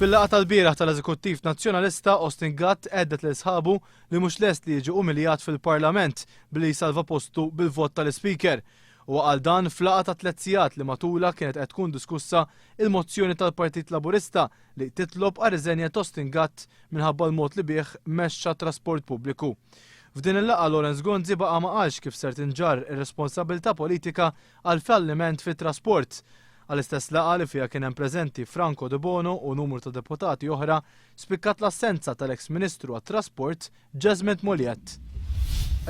Fil-laqgħa tal-bieraħ tal-Eżekuttiv Nazzjonalista, Austin Gatt għeddet lil sħabu li mhux lest li jiġi umiljat fil-Parlament billi jsalva postu bil-vot tal-Speaker. U għal dan fl-laqgħa ta' 3 sigħat li matula kienet qed tkun diskussa il-mozzjoni tal-Partit Laburista li titlob għar-riżenja ta' Austin Gatt minħabba l-mod li bih mexxa trasport pubbliku. F'din il-laqgħa Lawrence Gonzi baqa' ma qalx kif ser tinġar ir-responsabbiltà politika għal falliment fit-trasport. Għall-istess laqgħa li fiha kien hemm preżenti Franco De Bono u numru ta' deputati oħra spikkat l-assenza tal-eks Ministru għat-Trasport Jesmet Moljet.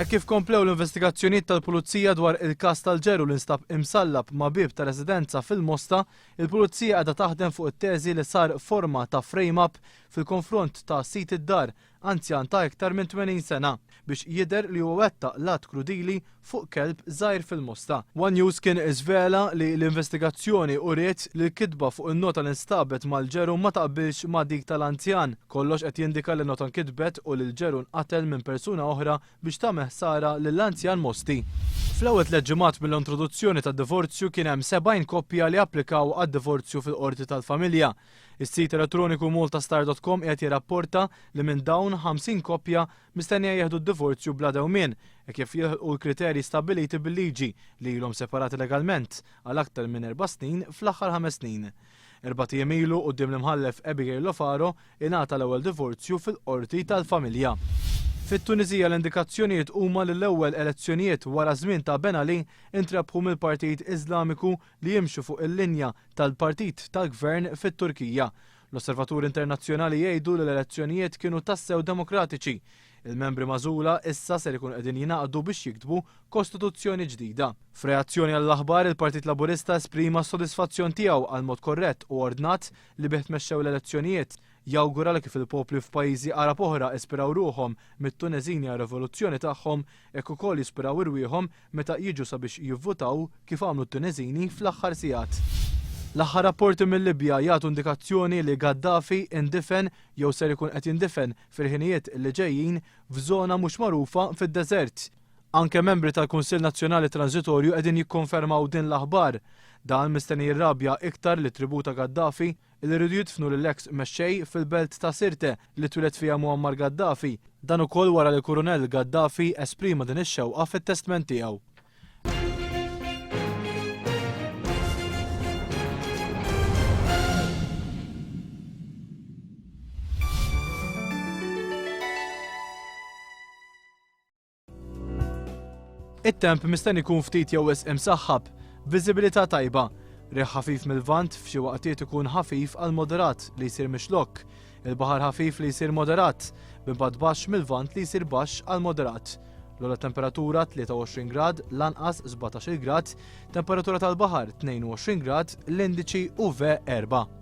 Kif komplew l-investigazzjonijiet tal-Pulizija dwar il-każ tal-ġeru li nstab imsallab ma' bib ta' residenza fil-Mosta, il-Pulizija qiegħda taħdem fuq it-teżi li sar forma ta' frame-up fil-konfront ta' sit id-dar anzjan ta' iktar minn 80 sena biex jidher li huwa wettaq lat krudili fuq kelb żgħir fil-Mosta. One News kien iżvela li l-investigazzjoni uriet li l-kitba fuq in-nota li nstabet mal-ġeru ma taqbilx ma' dik tal-anzjan. Kollox qed jindika li nota nkitbet u li l-ġeru nqatel minn persuna oħra biex tagħmel ħsara lill-anzjan Mosti. Fl-ewwel 3 ġimgħat mill-introduzzjoni tad-divorzju kien hemm 70 koppja li applikaw għad-divorzju fil-qorti tal-familja. Is-sit elettroniku multastar.com qed jirrapporta li minn dawn 50 koppja mistennija jieħdu d-divorzju bla dewmien kif jilħqu l-kriterji stabbiliti bil-liġi li ilhom separati legalment għal aktar minn 4 snin fl-aħħar 5 snin. 4 ilu quddiem l-imħallef Abigail Lofaro ingħata l-ewwel divorzju fil-qorti tal-familja. Fit-Tunizija l-indikazzjonijiet huma li l-ewwel elezzjonijiet wara żmien ta' Ben Ali intrebħu mill-Partit Iżlamiku li jimxu fuq il-linja tal-Partit tal-Gvern fit-Turkija. L-Osservaturi Internazzjonali jgħidu li l-elezzjonijiet kienu tassew demokratiċi. Il-membri magħżula issa ser ikun qegħdin jingħaqdu biex jiktbu kostituzzjoni ġdida. F'reazzjoni għall-aħbar il-Partit Laburista esprima s-sodisfazzjon tiegħu għal mod korrett u ordnat li bih tmexxew l-elezzjonijiet. Jawgura li kif il-popli f'pajjiżi Arab oħra ispiraw ruhom mit-Tunezini għar-rivoluzzjoni tagħhom hekk ukoll jispiraw irwieħhom meta jiġu sabiex jivvutaw kif għamlu t-Tunezini fl-aħħar sigħat. L-aħħar rapporti mill-Libja jagħtu indikazzjoni li Gaddafi indifen jew ser ikun qed jindifen fil-ħinijiet li ġejjin f'żona mhux magħrufa fid-deżert. Anke membri tal-Kunsill Nazzjonali Transitorju qegħdin jikkonfermaw din l-aħbar. Dan mistenni jirrabja iktar li tributa Gaddafi li rridu jidfnu lill-eks mexxej fil-belt ta' Sirte li twilet fiha Muammar Gaddafi. Dan ukoll wara li Kurunell Gaddafi esprima din ix-xewqa fit-testament tiegħu. It-temp mistenni jkun ftit jew wisq imsaħħab, viżibilità tajba, riħ ħafif mill-vant f'xi waqtiet ikun ħafif għal moderat li jsir mixlokk, il-baħar ħafif li jsir moderat, b'imbagħad baxx mill-vant li jsir baxx għal moderat. L-ogħla temperatura 23 grad, l-anqas 17 grad, temperatura tal-baħar 22 grad, l-indiċi UV 4.